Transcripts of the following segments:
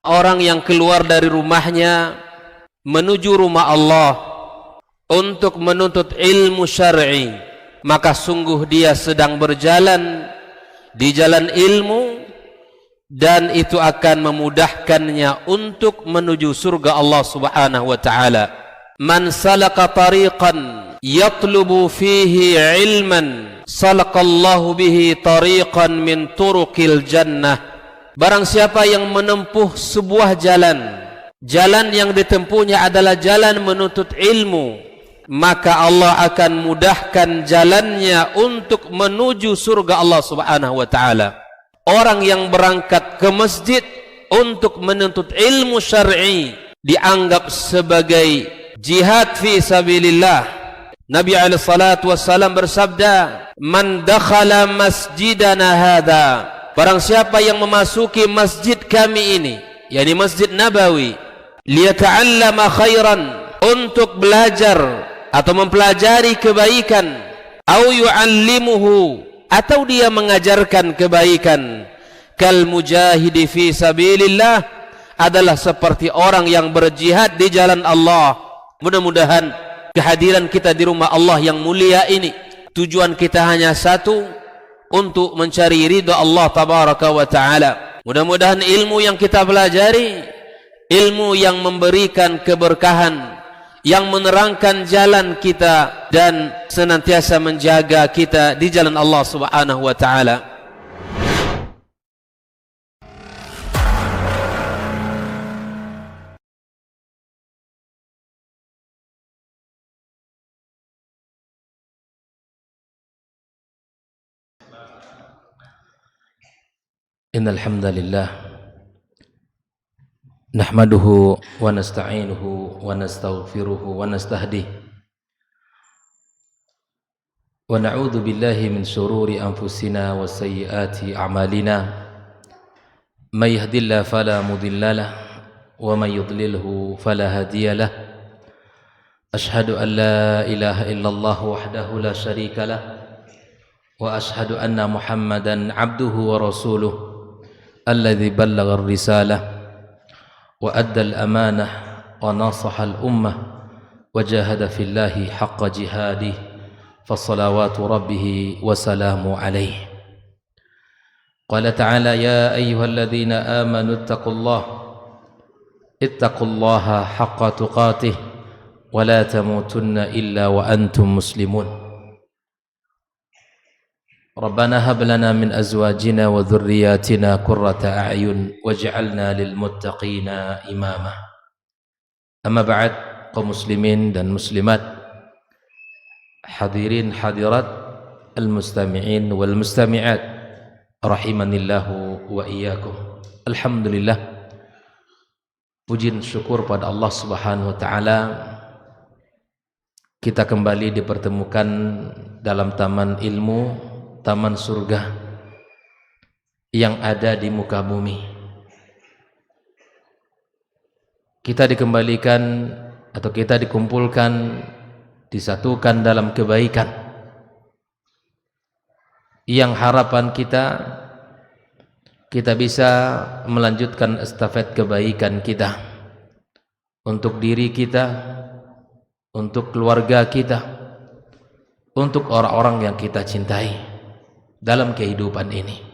orang yang keluar dari rumahnya menuju rumah Allah untuk menuntut ilmu syar'i, maka sungguh dia sedang berjalan di jalan ilmu, dan itu akan memudahkannya untuk menuju surga Allah Subhanahu wa taala. Man salaka tariqan yatlubu fihi ilman salakallahu bihi tariqan min turuqil jannah. Barang siapa yang menempuh sebuah jalan yang ditempuhnya adalah jalan menuntut ilmu, maka Allah akan mudahkan jalannya untuk menuju surga Allah Subhanahu wa taala. Orang yang berangkat ke masjid untuk menuntut ilmu syar'i dianggap sebagai jihad fi sabilillah. Nabi alaihi salatu wassalam bersabda, "Man dakhala masjidana hadza," barang siapa yang memasuki masjid kami ini, yakni Masjid Nabawi, liyata'allama khairan, untuk belajar atau mempelajari kebaikan, au yu'allimuhu, atau dia mengajarkan kebaikan, kal mujahidi fi sabilillah, adalah seperti orang yang berjihad di jalan Allah. Mudah-mudahan kehadiran kita di rumah Allah yang mulia ini, tujuan kita hanya satu, untuk mencari ridha Allah tabaraka wa taala. Mudah-mudahan ilmu yang kita pelajari, ilmu yang memberikan keberkahan, yang menerangkan jalan kita dan senantiasa menjaga kita di jalan Allah Subhanahu wa taala. Innal hamdalillah nahmaduhu wa nasta'inuhu wa nastaghfiruhu wa nastahdihi wa na'udzu billahi min shururi anfusina wa sayyiati a'malina. May yahdihillahu fala mudilla lahu wa may yudlilhu fala hadiya lahu. Ashhadu an la ilaha illallah wahdahu la syarika lahu wa ashhadu anna Muhammadan 'abduhu wa rasuluhu alladzi ballagha ar-risalah wa adda al-amanah wa nasaha al-ummah wa jahada fillahi haqqa jihadih, fa salawatu rabbih wa salamu alayhi. Qala ta'ala, ya ayyuhalladzina amanu ittaqullaha haqqa tuqatih wa la tamutunna illa wa antum muslimun. Rabbana hab lana min azwajina wa dhurriyyatina qurrata a'yun waj'alna lil muttaqina imama. Amma ba'd, kaum muslimin dan muslimat, hadirin hadirat, al-mustami'in wal mustami'at, rahimanillahu wa iyyakum. Alhamdulillah, puji dan syukur pada Allah Subhanahu wa taala, kita kembali dipertemukan dalam taman ilmu, taman surga yang ada di muka bumi. Kita dikembalikan atau kita dikumpulkan, disatukan dalam kebaikan yang harapan kita bisa melanjutkan estafet kebaikan kita untuk diri kita, untuk keluarga kita, untuk orang-orang yang kita cintai dalam kehidupan ini.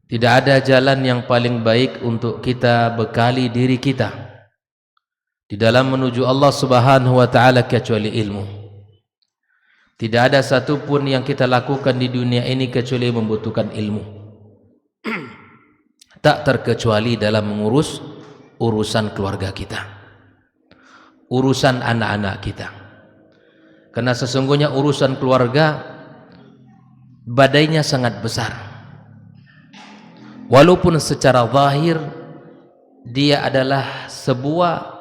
Tidak ada jalan yang paling baik untuk kita bekali diri kita di dalam menuju Allah Subhanahu wa taala kecuali ilmu. Tidak ada satupun yang kita lakukan di dunia ini kecuali membutuhkan ilmu. Tak terkecuali dalam mengurus urusan keluarga kita, urusan anak-anak kita. Karena sesungguhnya urusan keluarga badainya sangat besar. Walaupun secara zahir dia adalah sebuah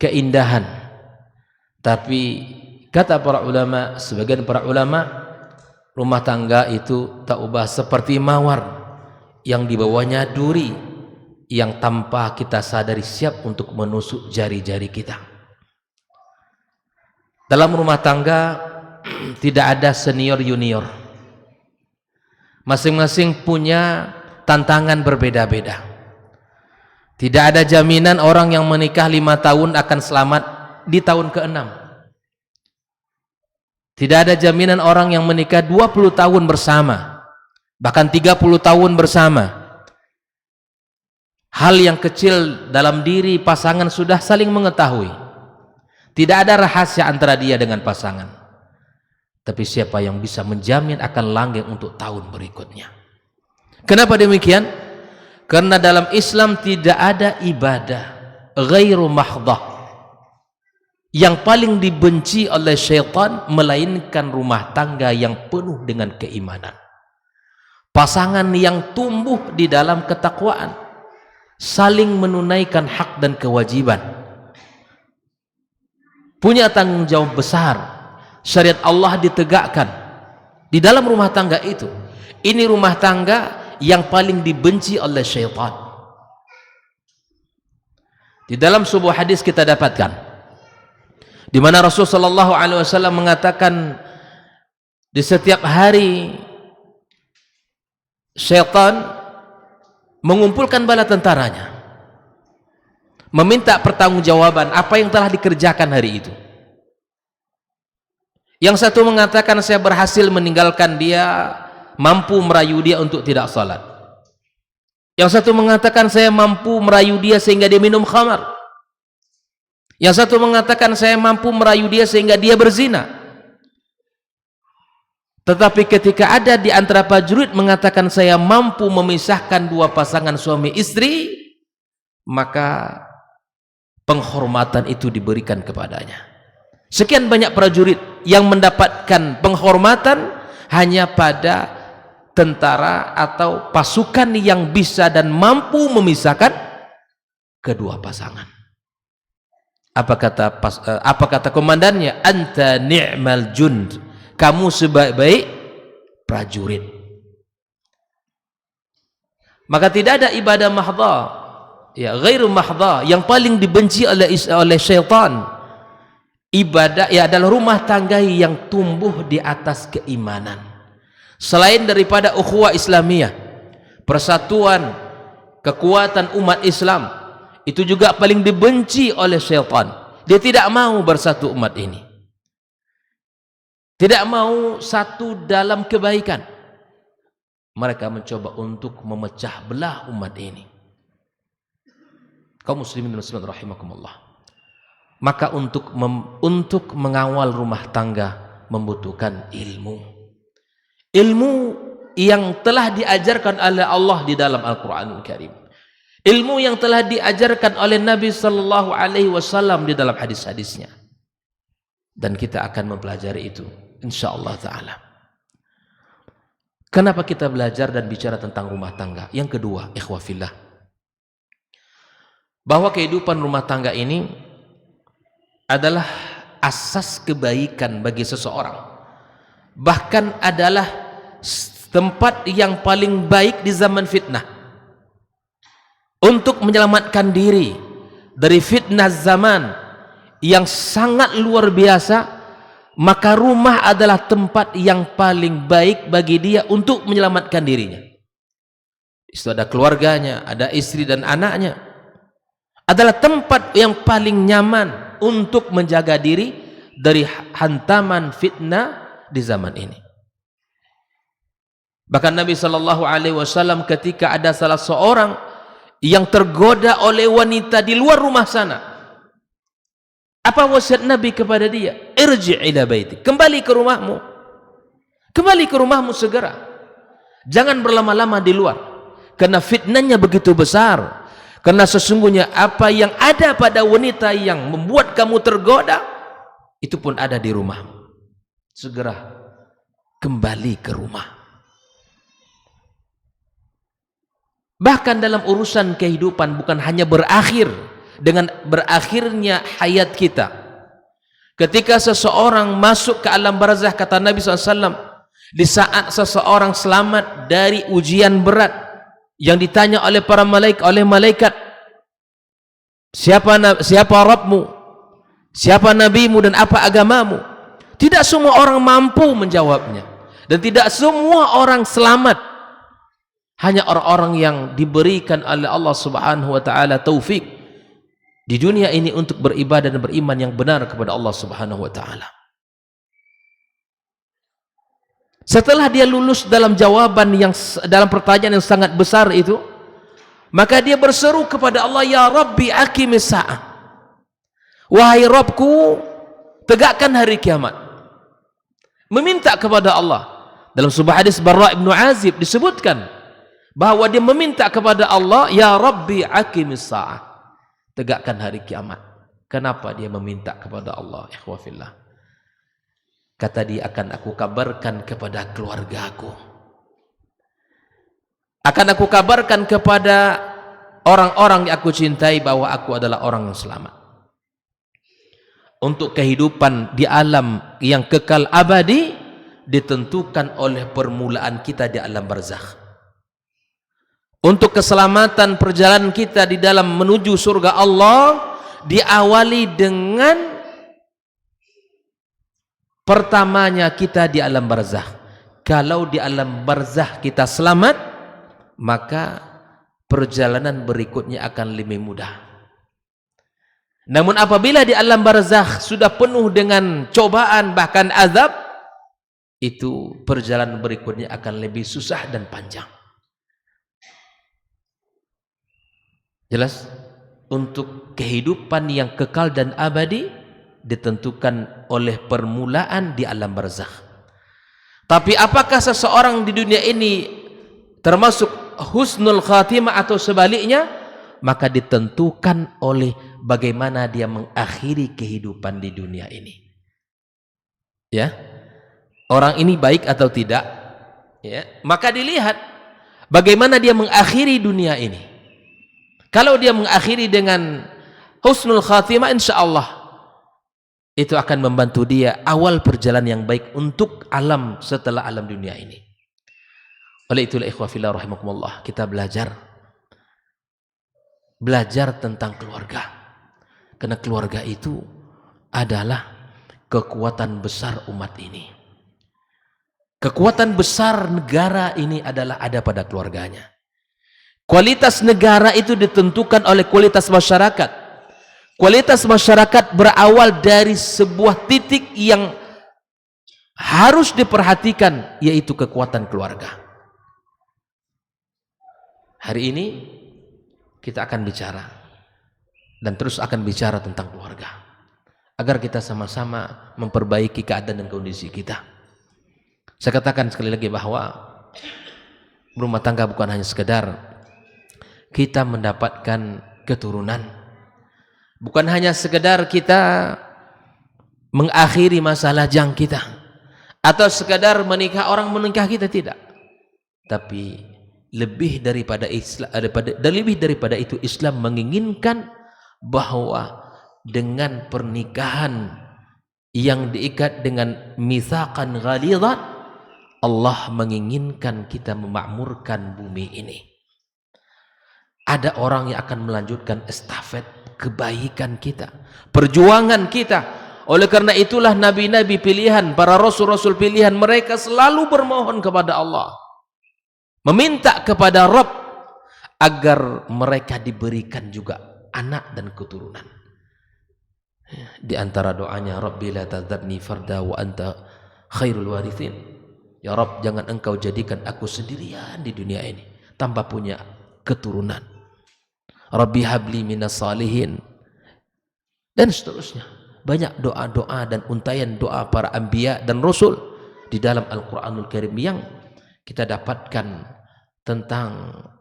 keindahan, tapi kata para ulama, sebagian para ulama, rumah tangga itu tak ubah seperti mawar yang dibawanya duri yang tanpa kita sadari siap untuk menusuk jari-jari kita. Dalam rumah tangga tidak ada senior junior. Masing-masing punya tantangan berbeda-beda. Tidak ada jaminan orang yang menikah 5 tahun akan selamat di tahun ke-6. Tidak ada jaminan orang yang menikah 20 tahun bersama, bahkan 30 tahun bersama. Hal yang kecil dalam diri pasangan sudah saling mengetahui. Tidak ada rahasia antara dia dengan pasangan. Tapi siapa yang bisa menjamin akan langgeng untuk tahun berikutnya? Kenapa demikian? Karena dalam Islam tidak ada ibadah ghairu mahdhah yang paling dibenci oleh syaitan melainkan rumah tangga yang penuh dengan keimanan. Pasangan yang tumbuh di dalam ketakwaan, saling menunaikan hak dan kewajiban, punya tanggung jawab besar. Syariat Allah ditegakkan di dalam rumah tangga itu. Ini rumah tangga yang paling dibenci oleh syaitan. Di dalam sebuah hadis kita dapatkan di mana Rasulullah SAW mengatakan di setiap hari syaitan mengumpulkan bala tentaranya, meminta pertanggungjawaban apa yang telah dikerjakan hari itu. Yang satu mengatakan saya berhasil meninggalkan dia, mampu merayu dia untuk tidak salat. Yang satu mengatakan saya mampu merayu dia sehingga dia minum khamar. Yang satu mengatakan saya mampu merayu dia sehingga dia berzina. Tetapi ketika ada di antara prajurit mengatakan saya mampu memisahkan dua pasangan suami istri, maka penghormatan itu diberikan kepadanya. Sekian banyak prajurit yang mendapatkan penghormatan hanya pada tentara atau pasukan yang bisa dan mampu memisahkan kedua pasangan. Apa kata komandannya? Anta ni'mal jund, kamu sebaik-baik prajurit. Maka tidak ada ibadah mahdha, ya ghairu mahdha, yang paling dibenci oleh syaitan. Ibadah ya adalah rumah tangga yang tumbuh di atas keimanan. Selain daripada ukhuwah Islamiyah, persatuan, kekuatan umat Islam, itu juga paling dibenci oleh syaitan. Dia tidak mau bersatu umat ini, tidak mau satu dalam kebaikan. Mereka mencoba untuk memecah belah umat ini. Kaum muslimin dan muslimat rahimakumullah. Maka untuk mengawal rumah tangga membutuhkan ilmu. Ilmu yang telah diajarkan oleh Allah di dalam Al-Quranul Karim. Ilmu yang telah diajarkan oleh Nabi Sallallahu Alaihi Wasallam di dalam hadis-hadisnya. Dan kita akan mempelajari itu, insyaallah ta'ala. Kenapa kita belajar dan bicara tentang rumah tangga? Yang kedua, ikhwafillah, bahwa kehidupan rumah tangga ini adalah asas kebaikan bagi seseorang. Bahkan adalah tempat yang paling baik di zaman fitnah. Untuk menyelamatkan diri dari fitnah zaman yang sangat luar biasa, maka rumah adalah tempat yang paling baik bagi dia untuk menyelamatkan dirinya. Itu ada keluarganya, ada istri dan anaknya. Adalah tempat yang paling nyaman untuk menjaga diri dari hantaman fitnah di zaman ini. Bahkan Nabi SAW ketika ada salah seorang yang tergoda oleh wanita di luar rumah sana, apa wasiat Nabi kepada dia? Irji' ila baiti, kembali ke rumahmu, kembali ke rumahmu segera, jangan berlama-lama di luar, karena fitnahnya begitu besar. Karena sesungguhnya apa yang ada pada wanita yang membuat kamu tergoda, itu pun ada di rumahmu. Segera kembali ke rumah. Bahkan dalam urusan kehidupan bukan hanya berakhir dengan berakhirnya hayat kita. Ketika seseorang masuk ke alam barzakh, kata Nabi SAW, di saat seseorang selamat dari ujian berat yang ditanya oleh para malaikat, siapa Rabbmu, siapa nabimu, dan apa agamamu? Tidak semua orang mampu menjawabnya, dan tidak semua orang selamat. Hanya orang-orang yang diberikan oleh Allah Subhanahu wa taala taufik di dunia ini untuk beribadah dan beriman yang benar kepada Allah Subhanahu wa taala. Setelah dia lulus dalam dalam pertanyaan yang sangat besar itu, maka dia berseru kepada Allah, ya Rabbi aqimis sa'ah. Wahai Rabbku, tegakkan hari kiamat. Meminta kepada Allah. Dalam sebuah hadis Barra' ibn Azib disebutkan bahwa dia meminta kepada Allah, ya Rabbi aqimis sa'ah. Tegakkan hari kiamat. Kenapa dia meminta kepada Allah? Ikhwafillah. Kata dia, akan aku kabarkan kepada keluargaku. Akan aku kabarkan kepada orang-orang yang aku cintai bahwa aku adalah orang yang selamat. Untuk kehidupan di alam yang kekal abadi ditentukan oleh permulaan kita di alam barzakh. Untuk keselamatan perjalanan kita di dalam menuju surga Allah diawali dengan pertamanya kita di alam barzakh. Kalau di alam barzakh kita selamat, maka perjalanan berikutnya akan lebih mudah. Namun apabila di alam barzakh sudah penuh dengan cobaan bahkan azab, itu perjalanan berikutnya akan lebih susah dan panjang. Jelas? Untuk kehidupan yang kekal dan abadi ditentukan oleh permulaan di alam barzakh. Tapi apakah seseorang di dunia ini termasuk husnul khatimah atau sebaliknya? Maka ditentukan oleh bagaimana dia mengakhiri kehidupan di dunia ini. Ya, orang ini baik atau tidak? Ya, maka dilihat bagaimana dia mengakhiri dunia ini. Kalau dia mengakhiri dengan husnul khatimah, insya Allah itu akan membantu dia awal perjalanan yang baik untuk alam setelah alam dunia ini. Oleh itulah ikhwafillah rahimakumullah, kita belajar tentang keluarga. Karena keluarga itu adalah kekuatan besar umat ini. Kekuatan besar negara ini adalah ada pada keluarganya. Kualitas negara itu ditentukan oleh kualitas masyarakat. Kualitas masyarakat berawal dari sebuah titik yang harus diperhatikan, yaitu kekuatan keluarga. Hari ini kita akan bicara dan terus akan bicara tentang keluarga agar kita sama-sama memperbaiki keadaan dan kondisi kita. Saya katakan sekali lagi bahwa berumah tangga bukan hanya sekedar kita mendapatkan keturunan, bukan hanya sekedar kita mengakhiri masa lajang kita atau sekedar orang menikah kita, tidak. Tapi lebih daripada itu Islam menginginkan bahwa dengan pernikahan yang diikat dengan mitsaqan ghalidhan, Allah menginginkan kita memakmurkan bumi ini. Ada orang yang akan melanjutkan estafet kebaikan kita, perjuangan kita. Oleh karena itulah nabi-nabi pilihan, para rasul-rasul pilihan, mereka selalu bermohon kepada Allah, meminta kepada Rabb agar mereka diberikan juga anak dan keturunan. Di antara doanya, Rabbi la tadharni farda wa anta khairul warithin. Ya Rabb, jangan engkau jadikan aku sendirian di dunia ini tanpa punya keturunan. Rabbi habli minas salihin, dan seterusnya. Banyak doa-doa dan untayan doa para anbiya dan rasul di dalam Al-Quranul Karim yang kita dapatkan tentang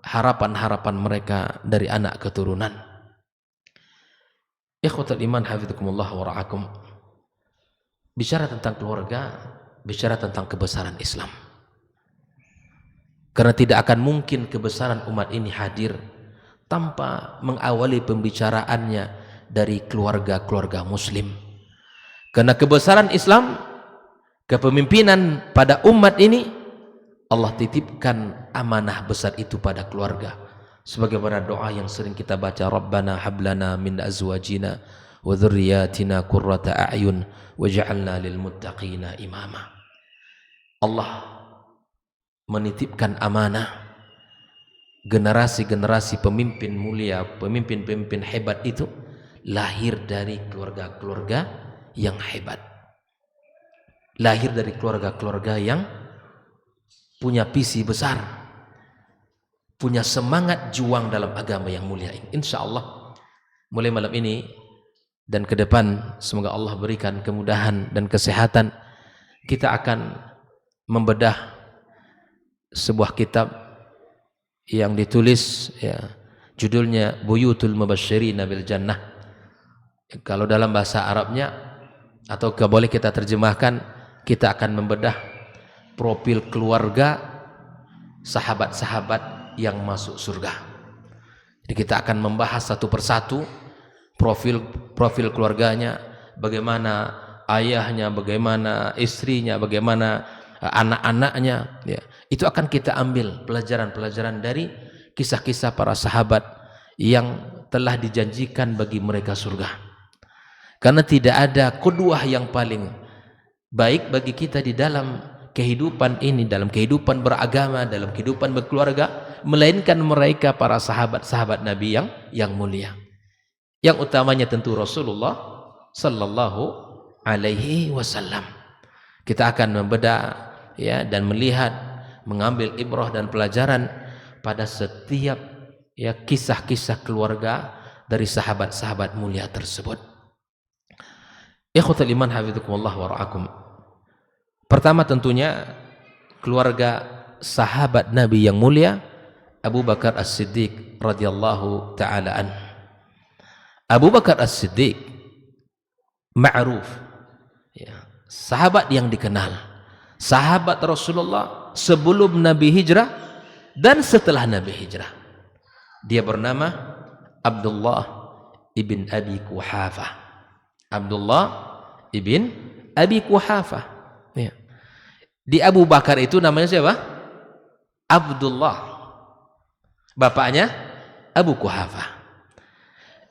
harapan-harapan mereka dari anak keturunan. Ikhwatul iman hafizakumullah wa ra'akum. Bicara tentang keluarga, bicara tentang kebesaran Islam. Karena tidak akan mungkin kebesaran umat ini hadir tanpa mengawali pembicaraannya dari keluarga-keluarga muslim. Karena kebesaran Islam, kepemimpinan pada umat ini, Allah titipkan amanah besar itu pada keluarga. Sebagaimana doa yang sering kita baca, Rabbana hablana min azwajina wa dhurriyyatina qurrata a'yun waj'alna lil muttaqina imama. Allah menitipkan amanah generasi-generasi pemimpin mulia, pemimpin-pemimpin hebat itu lahir dari keluarga-keluarga yang hebat, lahir dari keluarga-keluarga yang punya visi besar, punya semangat juang dalam agama yang mulia ini. Insya Allah mulai malam ini dan ke depan, semoga Allah berikan kemudahan dan kesehatan, kita akan membedah sebuah kitab yang ditulis, ya, judulnya Buyutul Mubasysyirin bil Jannah. Kalau dalam bahasa Arabnya, atau boleh kita terjemahkan, kita akan membedah profil keluarga sahabat-sahabat yang masuk surga. Jadi kita akan membahas satu persatu profil keluarganya, bagaimana ayahnya, bagaimana istrinya, bagaimana anak-anaknya, ya. Itu akan kita ambil pelajaran-pelajaran dari kisah-kisah para sahabat yang telah dijanjikan bagi mereka surga. Karena tidak ada qudwah yang paling baik bagi kita di dalam kehidupan ini, dalam kehidupan beragama, dalam kehidupan berkeluarga, melainkan mereka para sahabat-sahabat Nabi yang mulia. Yang utamanya tentu Rasulullah sallallahu alaihi wasallam. Kita akan membedah, ya, dan melihat, mengambil ibrah dan pelajaran pada setiap, ya, kisah-kisah keluarga dari sahabat-sahabat mulia tersebut. Ikhwatul iman hafizakumullah wa ra'akum. Pertama tentunya keluarga sahabat Nabi yang mulia Abu Bakar As-Siddiq radhiyallahu taala an. Abu Bakar As-Siddiq ma'ruf, ya, sahabat yang dikenal, sahabat Rasulullah sebelum Nabi hijrah dan setelah Nabi hijrah. Dia bernama Abdullah ibn Abi Quhafah. Abdullah ibn Abi Quhafah, ya. Di Abu Bakar itu namanya siapa? Abdullah, bapaknya Abu Quhafah.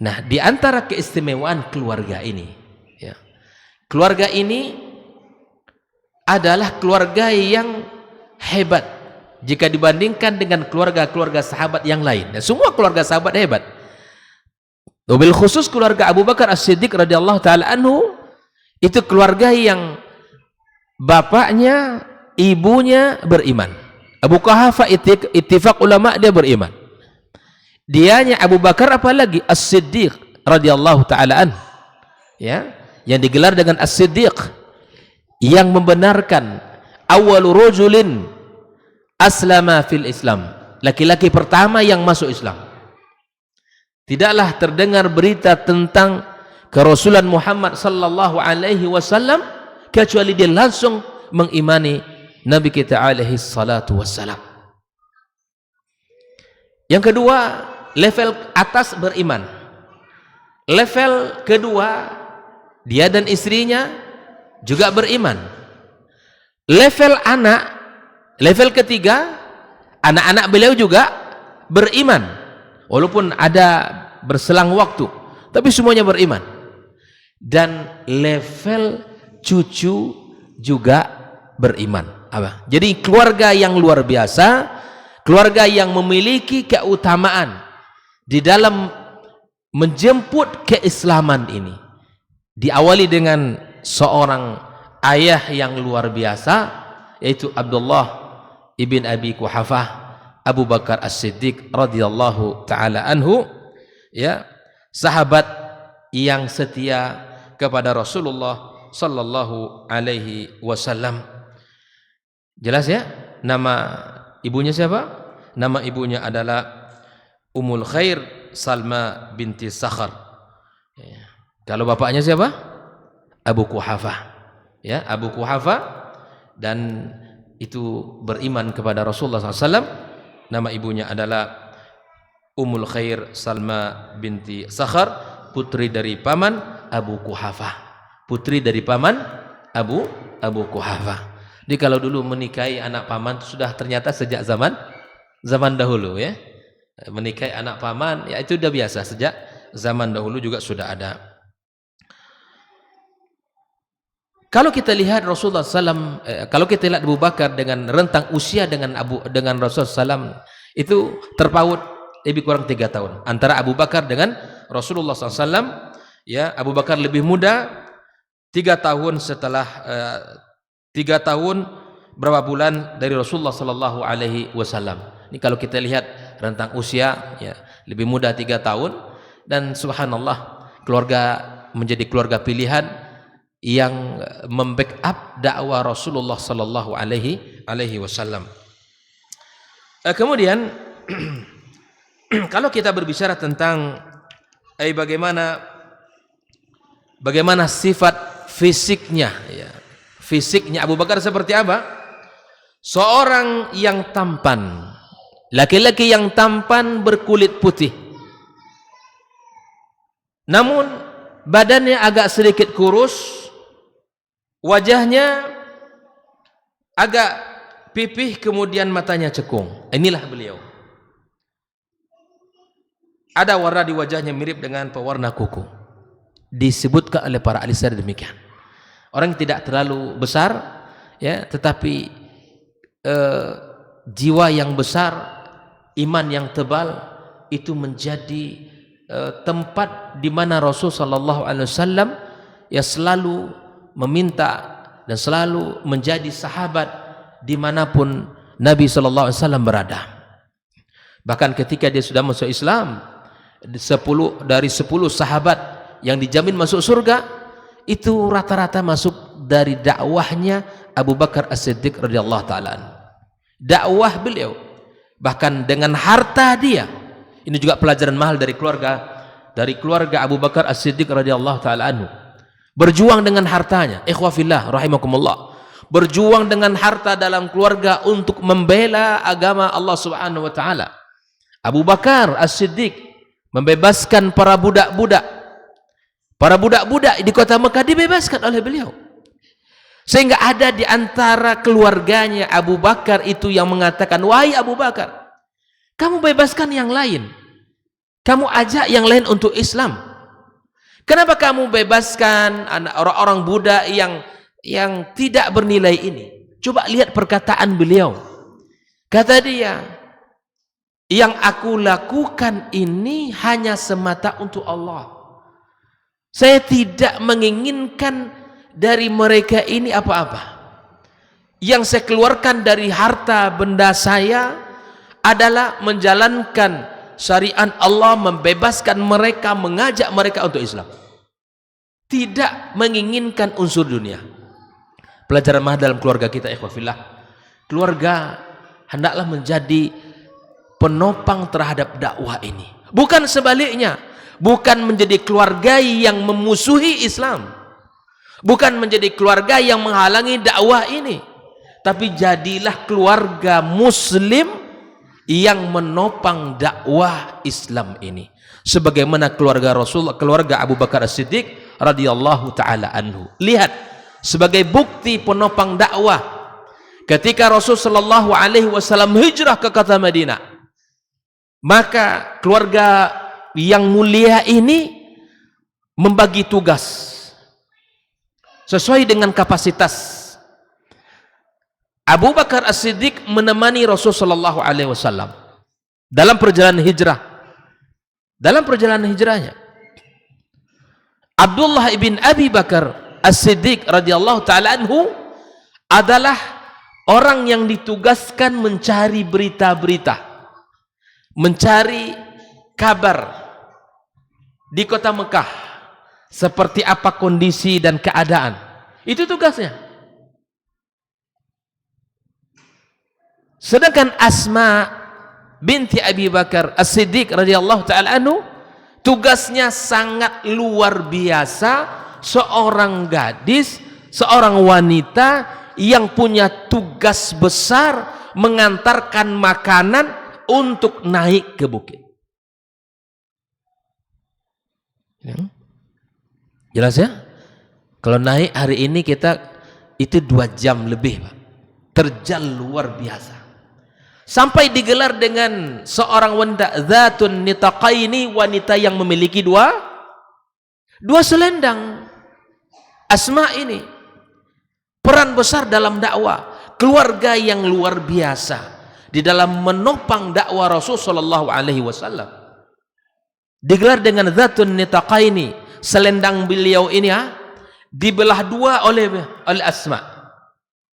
Nah, di antara keistimewaan keluarga ini, ya, keluarga ini adalah keluarga yang hebat jika dibandingkan dengan keluarga-keluarga sahabat yang lain. Dan semua keluarga sahabat hebat. Wabil khusus keluarga Abu Bakar As-Siddiq radhiyallahu taala anhu itu keluarga yang bapaknya, ibunya beriman. Abu Quhafah ittifaq ulama dia beriman. Dianya Abu Bakar apalagi As-Siddiq radhiyallahu taala anhu, ya, yang digelar dengan As-Siddiq, yang membenarkan awwalu rajulin aslama fil Islam, laki-laki pertama yang masuk Islam. Tidaklah terdengar berita tentang kerasulan Muhammad sallallahu alaihi wasallam kecuali dia langsung mengimani Nabi kita alaihi salatu wassalam. Yang kedua, level atas beriman. Level kedua, dia dan istrinya juga beriman. Level anak, level ketiga, anak-anak beliau juga beriman. Walaupun ada berselang waktu, tapi semuanya beriman. Dan level cucu juga beriman. Apa? Jadi keluarga yang luar biasa, keluarga yang memiliki keutamaan di dalam menjemput keislaman ini. Diawali dengan seorang ayah yang luar biasa, yaitu Abdullah ibn Abi Quhafah, Abu Bakar As-Siddiq radhiyallahu taala anhu, ya, sahabat yang setia kepada Rasulullah sallallahu alaihi wasallam. Jelas ya? Nama ibunya siapa? Nama ibunya adalah Ummul Khair Salma binti Sakhar. Ya. Kalau bapaknya siapa? Abu Quhafah. Ya, Abu Quhafah, dan itu beriman kepada Rasulullah SAW. Nama ibunya adalah Ummul Khair Salma binti Sakhar, putri dari paman Abu Quhafah, putri dari paman Abu Quhafah. Jadi kalau dulu menikahi anak paman sudah ternyata sejak zaman dahulu, ya. Menikahi anak paman, ya, itu sudah biasa sejak zaman dahulu juga sudah ada. Kalau kita lihat Rasulullah SAW, kalau kita lihat Abu Bakar dengan rentang usia dengan Rasulullah SAW Itu terpaut lebih kurang 3 tahun antara Abu Bakar dengan Rasulullah SAW. Ya, Abu Bakar lebih muda 3 tahun setelah 3 tahun berapa bulan dari Rasulullah Sallallahu Alaihi Wasallam. Ini kalau kita lihat rentang usia, ya, lebih muda 3 tahun, dan subhanallah keluarga menjadi keluarga pilihan yang membackup dakwah Rasulullah Sallallahu Alaihi Wasallam. Kemudian kalau kita berbicara tentang bagaimana sifat fisiknya, ya. Fisiknya Abu Bakar seperti apa? Seorang yang tampan, laki-laki yang tampan berkulit putih, namun badannya agak sedikit kurus, wajahnya agak pipih, kemudian matanya cekung. Inilah beliau. Ada warna di wajahnya mirip dengan pewarna kuku. Disebutkan oleh para ahli sirah demikian. Orang tidak terlalu besar, ya, tetapi jiwa yang besar, iman yang tebal, itu menjadi tempat di mana Rasul sallallahu alaihi wasallam ya selalu meminta dan selalu menjadi sahabat dimanapun Nabi sallallahu alaihi wasallam berada. Bahkan ketika dia sudah masuk Islam, 10 dari 10 sahabat yang dijamin masuk surga, itu rata-rata masuk dari dakwahnya Abu Bakar As-Siddiq radhiyallahu taala. Dakwah beliau, bahkan dengan harta dia. Ini juga pelajaran mahal dari keluarga Abu Bakar As-Siddiq radhiyallahu taala anhu. Berjuang dengan hartanya, ikhwah fillah rahimakumullah. Berjuang dengan harta dalam keluarga untuk membela agama Allah Subhanahu wa taala. Abu Bakar As-Siddiq membebaskan para budak-budak. Para budak-budak di kota Mekah dibebaskan oleh beliau. Sehingga ada di antara keluarganya Abu Bakar itu yang mengatakan, "Wahai Abu Bakar, kamu bebaskan yang lain. Kamu ajak yang lain untuk Islam. Kenapa kamu bebaskan orang-orang budak yang tidak bernilai ini?" Coba lihat perkataan beliau. Kata dia, "Yang aku lakukan ini hanya semata untuk Allah. Saya tidak menginginkan dari mereka ini apa-apa. Yang saya keluarkan dari harta benda saya adalah menjalankan syariat Allah, membebaskan mereka, mengajak mereka untuk Islam. Tidak menginginkan unsur dunia." Pelajaran mahal dalam keluarga kita, ikhwah fillah. Keluarga hendaklah menjadi penopang terhadap dakwah ini. Bukan sebaliknya. Bukan menjadi keluarga yang memusuhi Islam, bukan menjadi keluarga yang menghalangi dakwah ini, tapi jadilah keluarga muslim yang menopang dakwah Islam ini, sebagaimana keluarga Rasulullah, keluarga Abu Bakar As-Siddiq radhiyallahu taala anhu. Lihat, sebagai bukti penopang dakwah, ketika Rasul sallallahu alaihi wasallam hijrah ke kota Madinah, maka keluarga yang mulia ini membagi tugas sesuai dengan kapasitas. Abu Bakar As-Siddiq menemani Rasul sallallahu alaihi wasallam dalam perjalanan hijrah. Dalam perjalanan hijrahnya, Abdullah ibn Abi Bakar As-Siddiq radhiyallahu taala anhu adalah orang yang ditugaskan mencari berita-berita, mencari kabar di kota Mekah, seperti apa kondisi dan keadaan. Itu tugasnya. Sedangkan Asma binti Abi Bakar As-Siddiq radhiyallahu taala anhu, tugasnya sangat luar biasa. Seorang gadis, seorang wanita yang punya tugas besar mengantarkan makanan untuk naik ke bukit. Jelas ya? Kalau naik hari ini kita itu 2 jam lebih, Pak. Terjal luar biasa. Sampai digelar dengan seorang wanita dzatun nitaqaini, wanita yang memiliki dua selendang. Asma ini peran besar dalam dakwah, keluarga yang luar biasa. di dalam menopang dakwah Rasul sallallahu alaihi wasallam. Digelar dengan Dzatun Nitaqaini, selendang beliau ini dibelah dua oleh Asma.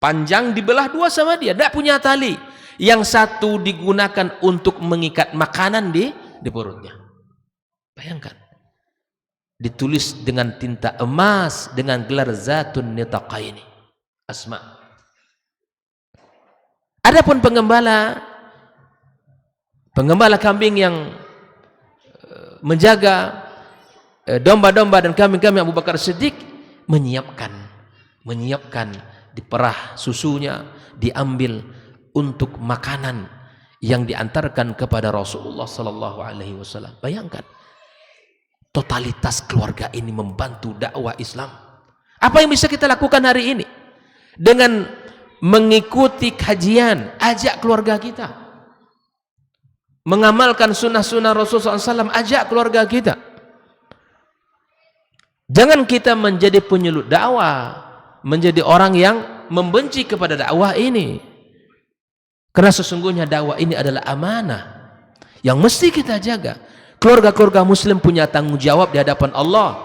Panjang dibelah dua sama dia, tidak punya tali. Yang satu digunakan untuk mengikat makanan di perutnya. Bayangkan. Ditulis dengan tinta emas dengan gelar Dzatun Nitaqaini. Asma. Adapun penggembala kambing yang menjaga domba-domba dan kambing-kambing Abu Bakar Siddiq menyiapkan diperah susunya, diambil untuk makanan yang diantarkan kepada Rasulullah sallallahu alaihi wasallam. Bayangkan totalitas keluarga ini membantu dakwah Islam. Apa yang bisa kita lakukan hari ini? Dengan mengikuti kajian, ajak keluarga kita. Mengamalkan sunnah-sunnah Rasulullah SAW, ajak keluarga kita. Jangan kita menjadi penyulut dakwah, menjadi orang yang membenci kepada dakwah ini. Karena sesungguhnya dakwah ini adalah amanah yang mesti kita jaga. Keluarga-keluarga muslim punya tanggung jawab di hadapan Allah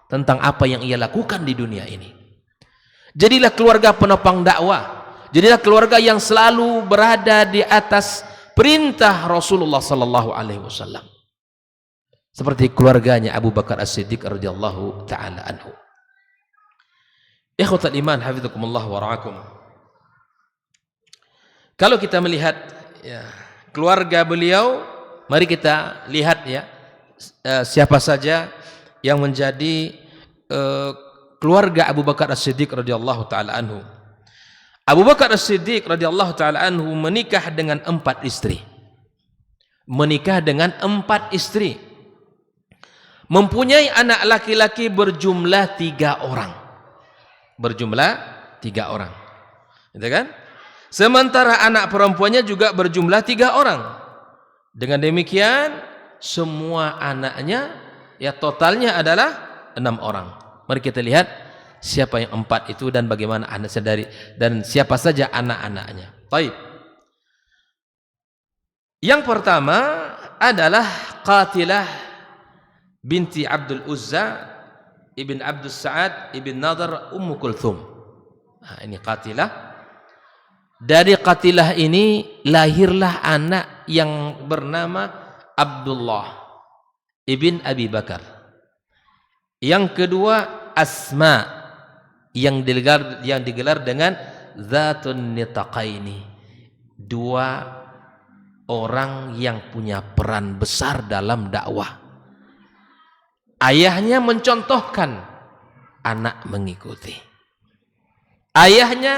tentang apa yang ia lakukan di dunia ini. Jadilah keluarga penopang dakwah. Jadilah keluarga yang selalu berada di atas perintah Rasulullah sallallahu alaihi wasallam. Seperti keluarganya Abu Bakar As-Siddiq radhiyallahu taala anhu. Ikhwatal iman, hafizakumullah wa ra'akum. Kalau kita melihat keluarga beliau, mari kita lihat siapa saja yang menjadi keluarga Abu Bakar As-Siddiq radhiyallahu taala anhu. Abu Bakar As-Siddiq radhiyallahu taala anhu menikah dengan 4 istri. Menikah dengan 4 istri. Mempunyai anak laki-laki berjumlah 3 orang. Berjumlah 3 orang. Gitu kan? Sementara anak perempuannya juga berjumlah 3 orang. Dengan demikian semua anaknya totalnya adalah 6 orang. Mari kita lihat siapa yang 4 itu dan bagaimana anaknya dan siapa saja anak-anaknya. Baik. Yang pertama adalah Qatilah binti Abdul Uzza ibn Abdul Sa'ad ibn Nadar Ummu Kulthum. Ini Qatilah. Dari Qatilah ini lahirlah anak yang bernama Abdullah ibn Abi Bakar. Yang kedua Asma yang digelar dengan Dzatun Nitaqaini. 2 orang yang punya peran besar dalam dakwah. Ayahnya mencontohkan, anak mengikuti. Ayahnya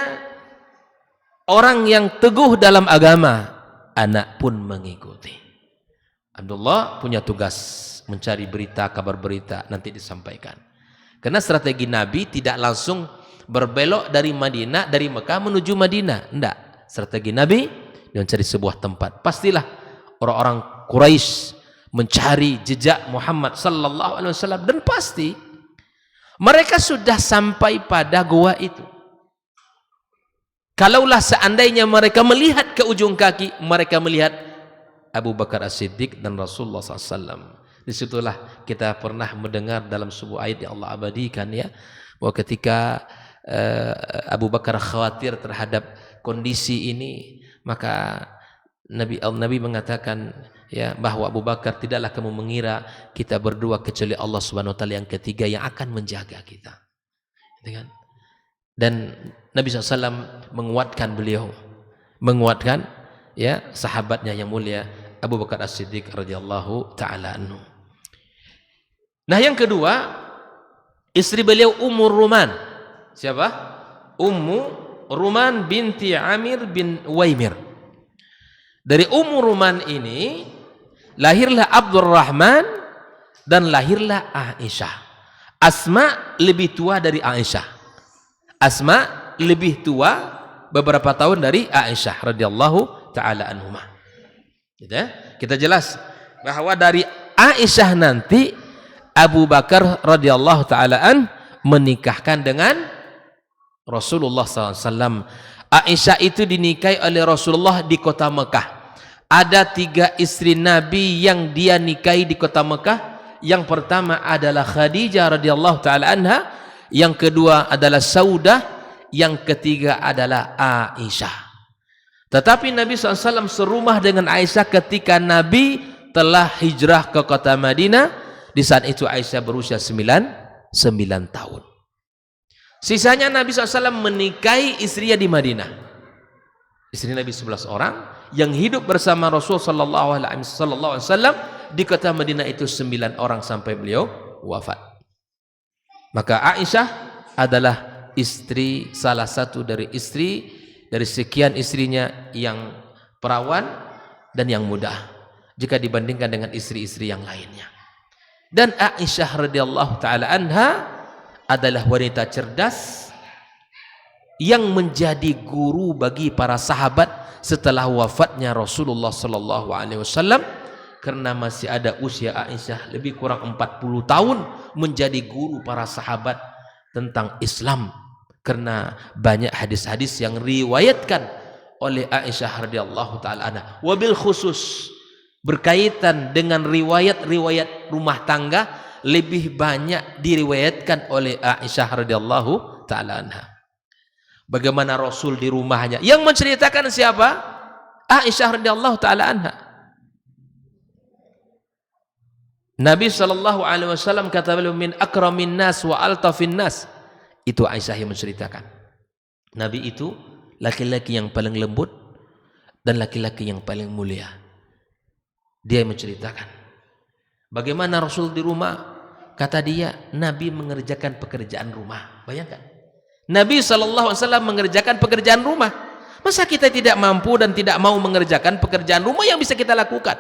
orang yang teguh dalam agama, anak pun mengikuti. Abdullah punya tugas mencari berita, kabar berita, nanti disampaikan. Karena strategi Nabi tidak langsung berbelok dari Mekah menuju Madinah. Tidak. Strategi Nabi dia mencari sebuah tempat. Pastilah orang-orang Quraisy mencari jejak Muhammad sallallahu alaihi wasallam dan pasti mereka sudah sampai pada gua itu. Kalaulah seandainya mereka melihat ke ujung kaki, mereka melihat Abu Bakar As-Siddiq dan Rasulullah SAW. Disitulah kita pernah mendengar dalam sebuah ayat yang Allah abadikan bahwa ketika Abu Bakar khawatir terhadap kondisi ini, maka Nabi mengatakan bahwa Abu Bakar, tidaklah kamu mengira kita berdua kecuali Allah Subhanahu wa taala yang ketiga yang akan menjaga kita. Dan Nabi SAW menguatkan beliau, menguatkan sahabatnya yang mulia Abu Bakar As-Siddiq radhiyallahu taala anhu. Nah, yang kedua, istri beliau Ummu Ruman. Siapa? Ummu Ruman binti Amir bin Waimir. Dari Ummu Ruman ini lahirlah Abdurrahman dan lahirlah Aisyah. Asma lebih tua dari Aisyah. Asma lebih tua beberapa tahun dari Aisyah radhiyallahu taala anhumah. Kita jelas bahwa dari Aisyah nanti Abu Bakar radhiyallahu taala an menikahkan dengan Rasulullah SAW. Aisyah itu dinikahi oleh Rasulullah di kota Mekah. Ada 3 istri Nabi yang dia nikahi di kota Mekah. Yang pertama adalah Khadijah radhiyallahu taala anha, yang kedua adalah Saudah, yang ketiga adalah Aisyah. Tetapi Nabi SAW serumah dengan Aisyah ketika Nabi telah hijrah ke kota Madinah. Di saat itu Aisyah berusia 9 tahun. Sisanya Nabi SAW menikahi istrinya di Madinah. Istri Nabi 11 orang yang hidup bersama Rasul sallallahu alaihi wasallam di kota Madinah itu 9 orang sampai beliau wafat. Maka Aisyah adalah istri, salah satu dari istri dari sekian istrinya yang perawan dan yang muda jika dibandingkan dengan istri-istri yang lainnya. Dan Aisyah radhiyallahu taala anha adalah wanita cerdas yang menjadi guru bagi para sahabat setelah wafatnya Rasulullah sallallahu alaihi wasallam, karena masih ada usia Aisyah lebih kurang 40 tahun menjadi guru para sahabat tentang Islam, karena banyak hadis-hadis yang riwayatkan oleh Aisyah radhiyallahu taala anha. Wabil khusus berkaitan dengan riwayat-riwayat rumah tangga lebih banyak diriwayatkan oleh Aisyah radhiyallahu taala anha. Bagaimana Rasul di rumahnya, yang menceritakan siapa? Aisyah radhiyallahu taala anha. Nabi sallallahu alaihi wasallam kata beliau, min akramin nas wa altafin nas. Itu Aisyah yang menceritakan. Nabi itu laki-laki yang paling lembut dan laki-laki yang paling mulia. Dia yang menceritakan bagaimana Rasul di rumah. Kata dia, Nabi mengerjakan pekerjaan rumah. Bayangkan, Nabi SAW mengerjakan pekerjaan rumah. Masa kita tidak mampu dan tidak mau mengerjakan pekerjaan rumah yang bisa kita lakukan?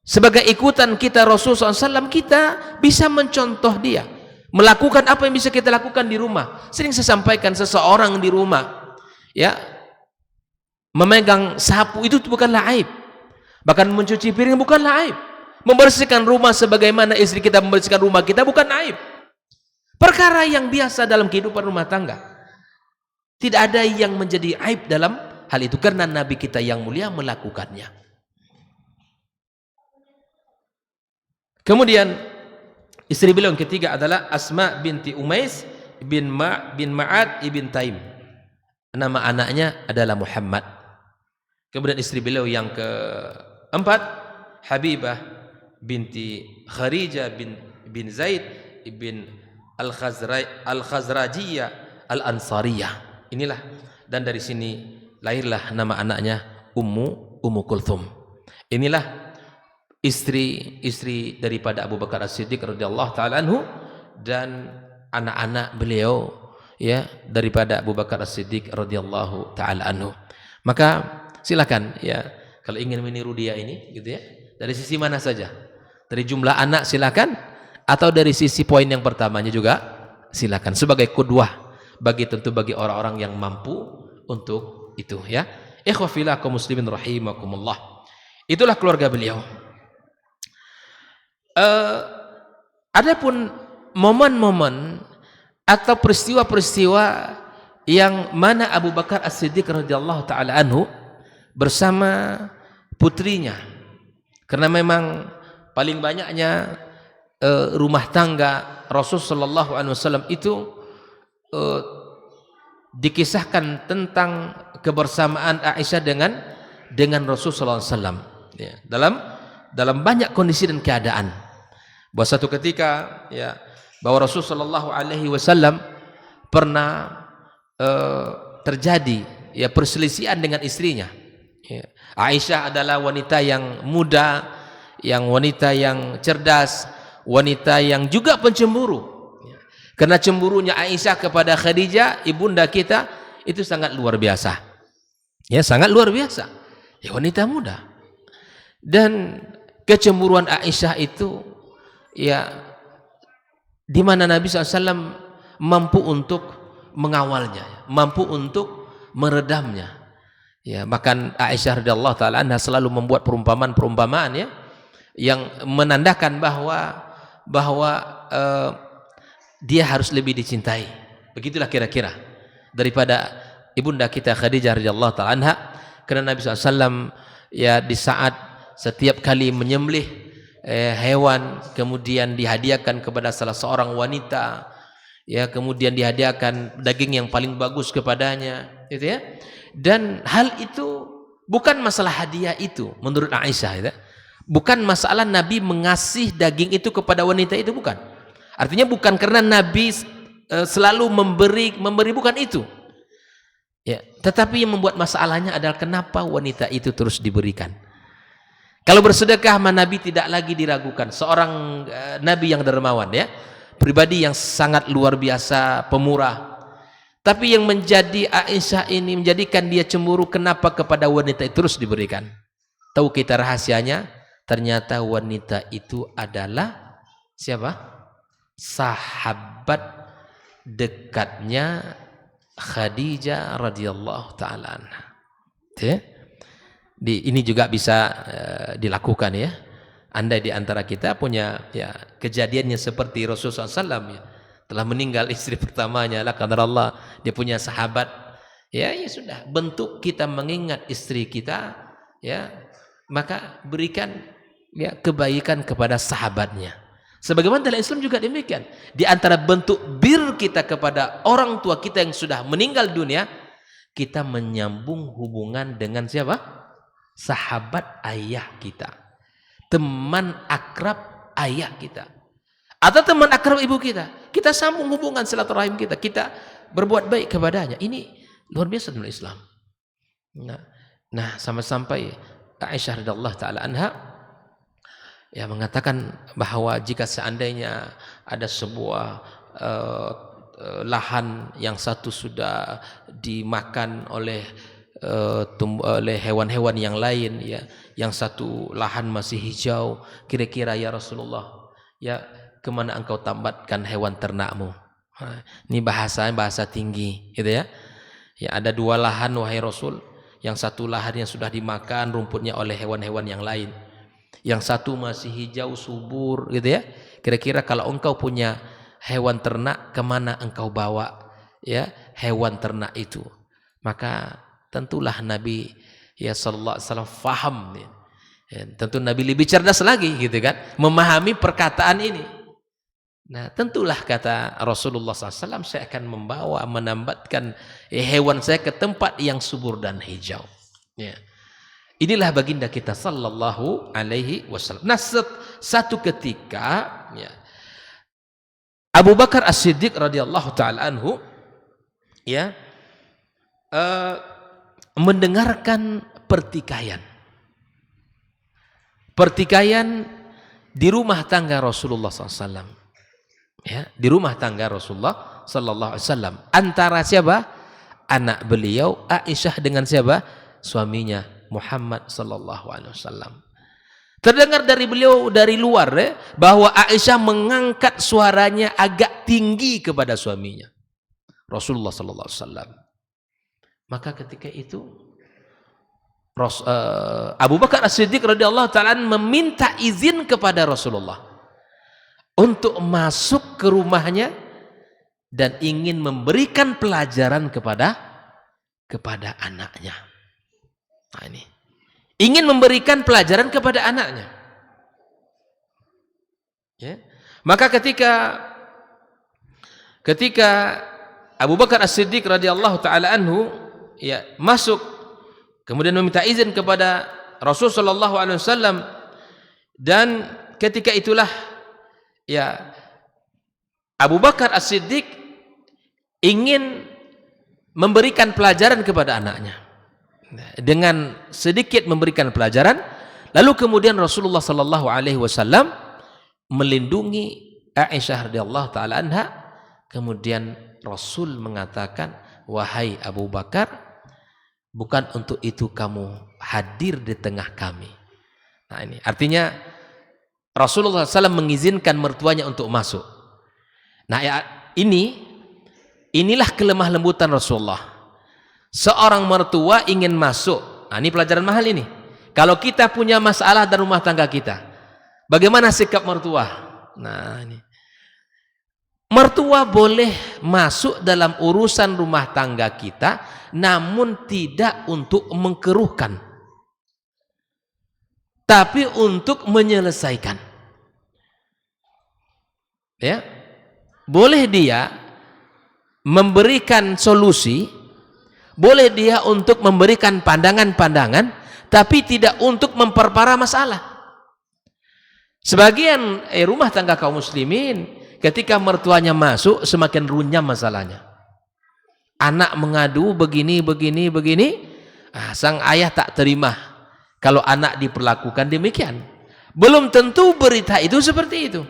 Sebagai ikutan kita Rasul SAW, kita bisa mencontoh dia, melakukan apa yang bisa kita lakukan di rumah. Sering saya sampaikan, seseorang di rumah ya memegang sapu itu bukanlah aib, bahkan mencuci piring bukanlah aib, membersihkan rumah sebagaimana istri kita membersihkan rumah kita bukan aib. Perkara yang biasa dalam kehidupan rumah tangga. Tidak ada yang menjadi aib dalam hal itu, karena Nabi kita yang mulia melakukannya. Kemudian istri beliau yang ketiga adalah Asma binti Umais bin Ma'ad ibn Taim. Nama anaknya adalah Muhammad. Kemudian istri beliau yang keempat Habibah binti Kharijah bin Zaid ibn Al-Khazrajiyah Al-Ansariyah. Inilah, dan dari sini lahirlah nama anaknya Ummu Kulthum. Inilah istri daripada Abu Bakar As-Siddiq radhiyallahu taala anhu dan anak-anak beliau ya daripada Abu Bakar As-Siddiq radhiyallahu taala anhu. Maka silakan ya kalau ingin meniru dia ini gitu ya, dari sisi mana saja, dari jumlah anak silakan, atau dari sisi poin yang pertamanya juga silakan, sebagai qudwah bagi orang-orang yang mampu untuk itu ya. Ikhwah fillah kaum muslimin rahimakumullah. Itulah keluarga beliau. Adapun momen-momen atau peristiwa-peristiwa yang mana Abu Bakar As-Siddiq radhiyallahu taala anhu bersama putrinya, karena memang paling banyaknya rumah tangga Rasul sallallahu alaihi wasallam itu dikisahkan tentang kebersamaan Aisyah dengan Rasul sallallahu alaihi wasallam ya, dalam banyak kondisi dan keadaan. Bahwa satu ketika ya bahwa Rasul sallallahu alaihi wasallam pernah terjadi ya perselisihan dengan istrinya ya. Aisyah adalah wanita yang muda, wanita yang cerdas, wanita yang juga pencemburu ya. Karena cemburunya Aisyah kepada Khadijah ibunda kita itu sangat luar biasa ya, sangat luar biasa ya, wanita muda. Dan kecemburuan Aisyah itu ya di mana Nabi SAW mampu untuk mengawalnya, mampu untuk meredamnya ya. Bahkan Aisyah radhiyallahu taala anha selalu membuat perumpamaan ya yang menandakan bahwa dia harus lebih dicintai Begitulah kira-kira daripada ibunda kita Khadijah radhiyallahu ta'ala anha, karena Nabi SAW ya di saat setiap kali menyembelih hewan kemudian dihadiahkan kepada salah seorang wanita, ya kemudian dihadiahkan daging yang paling bagus kepadanya, gitu ya. Dan hal itu bukan masalah hadiah itu menurut Aisyah, gitu. Bukan masalah Nabi mengasih daging itu kepada wanita itu, bukan. Artinya bukan karena Nabi selalu memberi bukan itu. Ya, tetapi yang membuat masalahnya adalah kenapa wanita itu terus diberikan. Kalau bersedekah Nabi tidak lagi diragukan. Seorang Nabi yang dermawan, ya, pribadi yang sangat luar biasa, pemurah. Tapi yang menjadi Aisyah ini menjadikan dia cemburu, kenapa kepada wanita itu terus diberikan. Tahu kita rahasianya? Ternyata wanita itu adalah siapa? Sahabat dekatnya Khadijah radhiyallahu taala anha. Ini juga bisa dilakukan, ya. Andai di antara kita punya ya kejadiannya seperti Rasulullah SAW, ya, telah meninggal istri pertamanya, lah karena Allah dia punya sahabat, ya sudah, bentuk kita mengingat istri kita, ya maka berikan ya kebaikan kepada sahabatnya. Sebagaimana dalam Islam juga demikian. Di antara bentuk bir kita kepada orang tua kita yang sudah meninggal dunia, kita menyambung hubungan dengan siapa? Sahabat ayah kita, teman akrab ayah kita, atau teman akrab ibu kita. Kita sambung hubungan silaturahim kita, kita berbuat baik kepadanya. Ini luar biasa dalam Islam. Nah sampai-sampai Aisyah radhiyallahu taala anha ya mengatakan bahwa jika seandainya ada sebuah lahan yang satu sudah dimakan oleh hewan-hewan yang lain, ya, yang satu lahan masih hijau, kira-kira ya Rasulullah, ya kemana engkau tambatkan hewan ternakmu? Ini bahasa tinggi, gitu ya. Ya ada dua lahan wahai Rasul, yang satu lahan yang sudah dimakan rumputnya oleh hewan-hewan yang lain, yang satu masih hijau subur, gitu ya. Kira-kira kalau engkau punya hewan ternak, kemana engkau bawa ya hewan ternak itu? Maka tentulah Nabi ya sallallahu alaihi wasallam faham, ya, tentu Nabi lebih cerdas lagi, gitu kan, memahami perkataan ini. Nah tentulah kata Rasulullah SAW, saya akan menambatkan hewan saya ke tempat yang subur dan hijau, ya. Inilah baginda kita sallallahu alaihi wasallam. Nah satu ketika, ya, Abu Bakar As-Siddiq radhiyallahu taala anhu, ya, mendengarkan pertikaian di rumah tangga Rasulullah SAW, ya, di rumah tangga Rasulullah Sallallahu Alaihi Wasallam, antara siapa? Anak beliau Aisyah dengan siapa? Suaminya Muhammad Sallallahu Alaihi Wasallam. Terdengar dari beliau dari luar, ya, bahwa Aisyah mengangkat suaranya agak tinggi kepada suaminya Rasulullah Sallallahu Alaihi Wasallam. Maka ketika itu Abu Bakar As-Siddiq radhiyallahu ta'ala meminta izin kepada Rasulullah untuk masuk ke rumahnya dan ingin memberikan pelajaran kepada anaknya. Nah ini, ingin memberikan pelajaran kepada anaknya. Ya. Maka ketika Abu Bakar As-Siddiq radhiyallahu ta'ala anhu, ya, masuk kemudian meminta izin kepada Rasul sallallahu alaihi wasallam, dan ketika itulah ya Abu Bakar As-Siddiq ingin memberikan pelajaran kepada anaknya. Dengan sedikit memberikan pelajaran, lalu kemudian Rasulullah sallallahu alaihi wasallam melindungi Aisyah radhiyallahu taala anha. Kemudian Rasul mengatakan, wahai Abu Bakar, bukan untuk itu kamu hadir di tengah kami. Nah ini artinya Rasulullah SAW mengizinkan mertuanya untuk masuk. Nah ya, inilah kelemah lembutan Rasulullah. Seorang mertua ingin masuk. Nah ini pelajaran mahal ini. Kalau kita punya masalah dalam rumah tangga kita, bagaimana sikap mertua? Nah ini Mertua boleh masuk dalam urusan rumah tangga kita, namun tidak untuk mengkeruhkan, tapi untuk menyelesaikan. Ya, boleh dia memberikan solusi, boleh dia untuk memberikan pandangan-pandangan, tapi tidak untuk memperparah masalah. Sebagian rumah tangga kaum muslimin, ketika mertuanya masuk, semakin runyam masalahnya. Anak mengadu begini, sang ayah tak terima kalau anak diperlakukan demikian. Belum tentu berita itu seperti itu.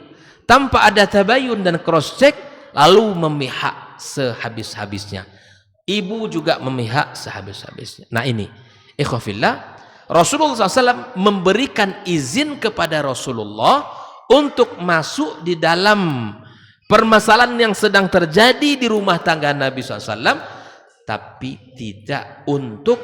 Tanpa ada tabayun dan cross check, lalu memihak sehabis-habisnya. Ibu juga memihak sehabis-habisnya. Nah ini, ikhwafillah, Rasulullah SAW memberikan izin kepada Rasulullah untuk masuk di dalam permasalahan yang sedang terjadi di rumah tangga Nabi SAW, tapi tidak untuk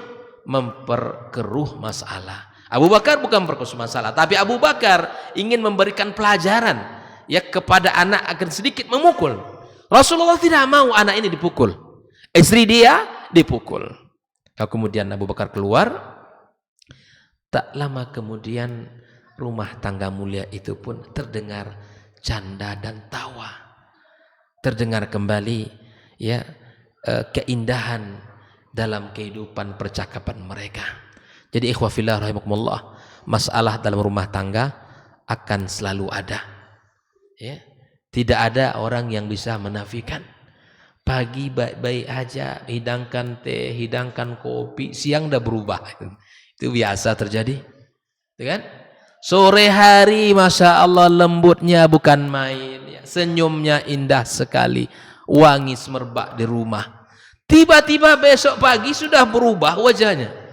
memperkeruh masalah. Abu Bakar bukan memperkeruh masalah, tapi Abu Bakar ingin memberikan pelajaran ya kepada anak agar sedikit memukul. Rasulullah tidak mau anak ini dipukul, istri dia dipukul. Kemudian Abu Bakar keluar. Tak lama kemudian rumah tangga mulia itu pun terdengar canda dan tawa. Terdengar kembali ya keindahan dalam kehidupan percakapan mereka. Jadi ikhwah fillah rahimakumullah, masalah dalam rumah tangga akan selalu ada. Ya. Tidak ada orang yang bisa menafikan. Pagi baik-baik aja, hidangkan teh, hidangkan kopi, siang udah berubah. Itu biasa terjadi, kan? Sore hari, masya Allah, lembutnya bukan main, ya. Senyumnya indah sekali, wangi semerbak di rumah. Tiba-tiba besok pagi sudah berubah wajahnya.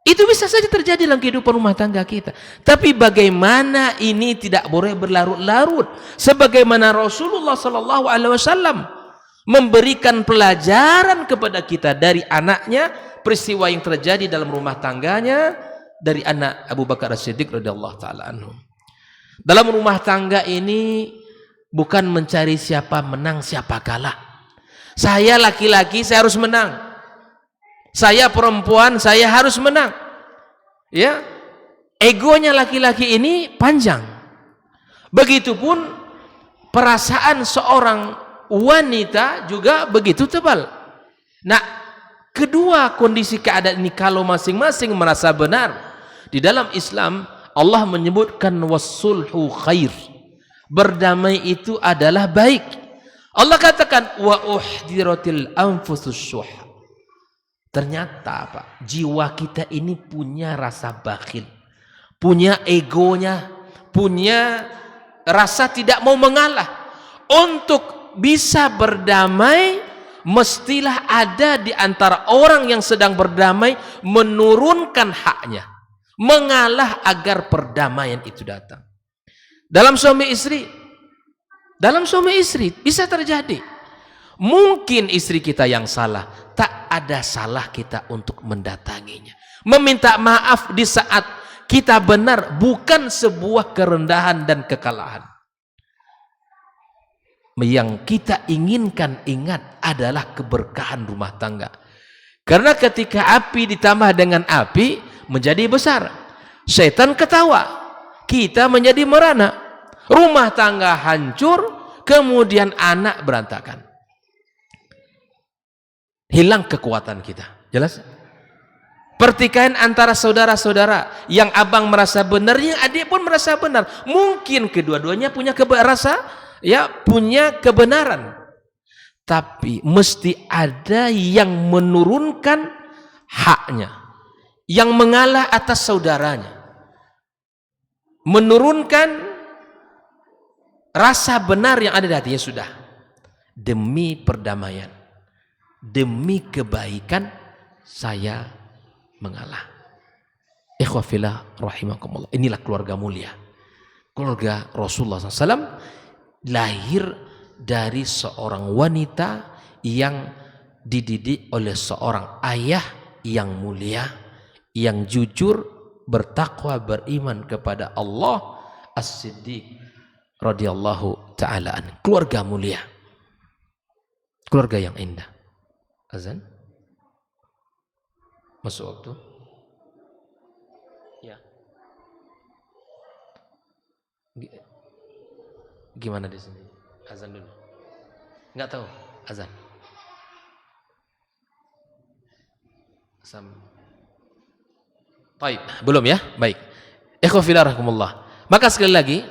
Itu bisa saja terjadi dalam kehidupan rumah tangga kita. Tapi bagaimana ini tidak boleh berlarut-larut? Sebagaimana Rasulullah SAW memberikan pelajaran kepada kita dari anaknya, peristiwa yang terjadi dalam rumah tangganya dari anak Abu Bakar As-Siddiq radhiyallahu taala anhu. Dalam rumah tangga ini bukan mencari siapa menang siapa kalah. Saya laki-laki, saya harus menang. Saya perempuan, saya harus menang. Ya, egonya laki-laki ini panjang. Begitupun perasaan seorang wanita juga begitu tebal. Nah, kedua kondisi keadaan ini kalau masing-masing merasa benar, di dalam Islam Allah menyebutkan wassulhu khair. Berdamai itu adalah baik. Allah katakan wa uhdiratil anfusus syuh. Ternyata Pak, jiwa kita ini punya rasa bakhil, punya egonya, punya rasa tidak mau mengalah. Untuk bisa berdamai, mestilah ada di antara orang yang sedang berdamai menurunkan haknya, mengalah agar perdamaian itu datang. Dalam suami istri bisa terjadi. Mungkin istri kita yang salah, tak ada salah kita untuk mendatanginya, meminta maaf di saat kita benar, bukan sebuah kerendahan dan kekalahan. Yang kita inginkan, ingat, adalah keberkahan rumah tangga. Karena ketika api ditambah dengan api menjadi besar, setan ketawa, kita menjadi merana, rumah tangga hancur, kemudian anak berantakan, hilang kekuatan kita. Jelas? Pertikaian antara saudara-saudara, yang abang merasa benar, yang adik pun merasa benar. Mungkin kedua-duanya punya punya kebenaran, tapi mesti ada yang menurunkan haknya, yang mengalah atas saudaranya, menurunkan rasa benar yang ada di hatinya. Sudah, demi perdamaian, demi kebaikan, saya mengalah. Ikhwah fillah rahimakumullah. Inilah keluarga mulia, keluarga Rasulullah SAW, lahir dari seorang wanita yang dididik oleh seorang ayah yang mulia, yang jujur, bertakwa, beriman kepada Allah, As-Siddiq radhiyallahu taala an. Keluarga mulia. Keluarga yang indah. Azan? Masuk waktu? Ya. Gimana di sini? Azan dulu. Enggak tahu azan. Baik, belum ya? Baik. Ikhwafillah. Maka sekali lagi,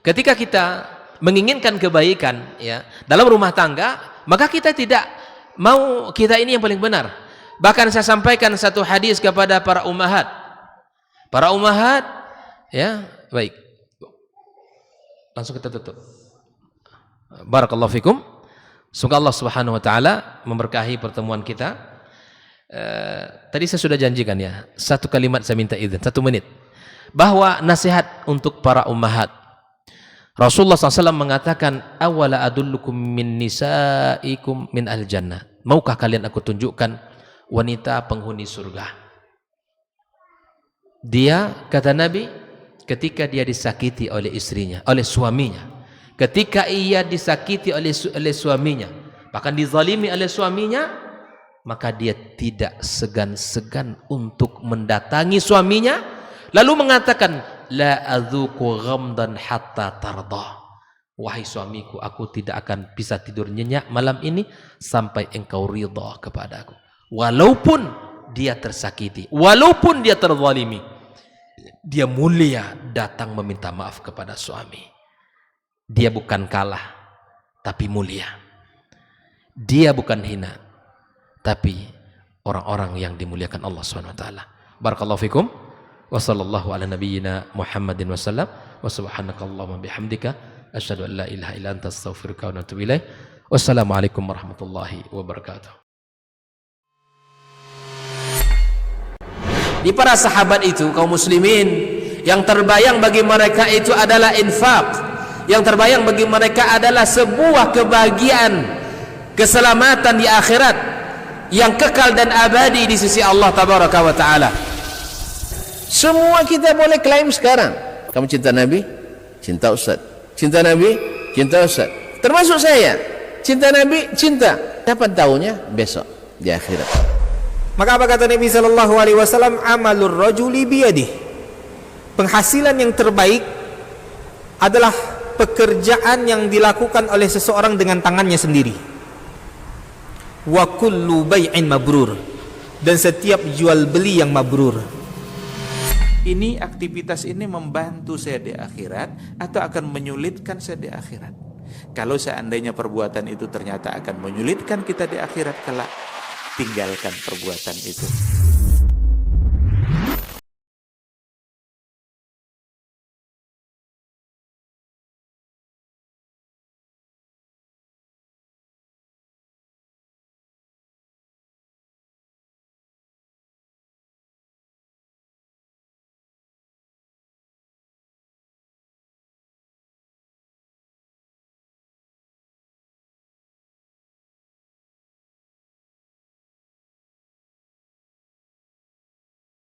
ketika kita menginginkan kebaikan ya dalam rumah tangga, maka kita tidak mau kita ini yang paling benar. Bahkan saya sampaikan satu hadis kepada para ummahat. Para ummahat, ya, baik. Langsung kita tutup. Barakallahu fikum. Semoga Allah Subhanahu wa taala memberkahi pertemuan kita. Tadi saya sudah janjikan ya, satu kalimat saya minta izin, 1 menit. Bahwa nasihat untuk para ummahat. Rasulullah SAW mengatakan, awala adullukum min nisaikum min al-jannah. Maukah kalian aku tunjukkan wanita penghuni surga? Dia, kata Nabi, ketika dia disakiti oleh istrinya, oleh suaminya. Ketika ia disakiti oleh suaminya, bahkan dizalimi oleh suaminya, maka dia tidak segan-segan untuk mendatangi suaminya, lalu mengatakan, la adzuqu ghamdan hatta tarda. Wahai suamiku, aku tidak akan bisa tidur nyenyak malam ini sampai engkau ridha kepadaku. Walaupun dia tersakiti, walaupun dia terzalimi, dia mulia datang meminta maaf kepada suami. Dia bukan kalah, tapi mulia. Dia bukan hina, tapi orang-orang yang dimuliakan Allah SWT. Barakallahu fikum. Wa sallallahu ala nabiyyina Muhammadin wa sallam. Wa subhanakallahumma bihamdika asyhadu an la ilaha illa anta astaghfiruka wa atubu ilaik. Wassalamualaikum warahmatullahi wabarakatuh. Di para sahabat itu, kaum muslimin, yang terbayang bagi mereka itu adalah infak. Yang terbayang bagi mereka adalah sebuah kebahagiaan, keselamatan di akhirat yang kekal dan abadi di sisi Allah Tabaraka wa Ta'ala. Semua kita boleh klaim sekarang. Kamu cinta Nabi? Cinta Ustaz. Cinta Nabi? Cinta Ustaz. Termasuk saya. Cinta Nabi? Cinta. Dapat tahunya besok di akhirat. Maka apa kata Nabi SAW? Amalur rajuli biyadih. Penghasilan yang terbaik adalah pekerjaan yang dilakukan oleh seseorang dengan tangannya sendiri. Wa kullu bai'in mabrur. Dan setiap jual beli yang mabrur. Ini aktivitas ini membantu saya di akhirat atau akan menyulitkan saya di akhirat? Kalau seandainya perbuatan itu ternyata akan menyulitkan kita di akhirat kelak, tinggalkan perbuatan itu.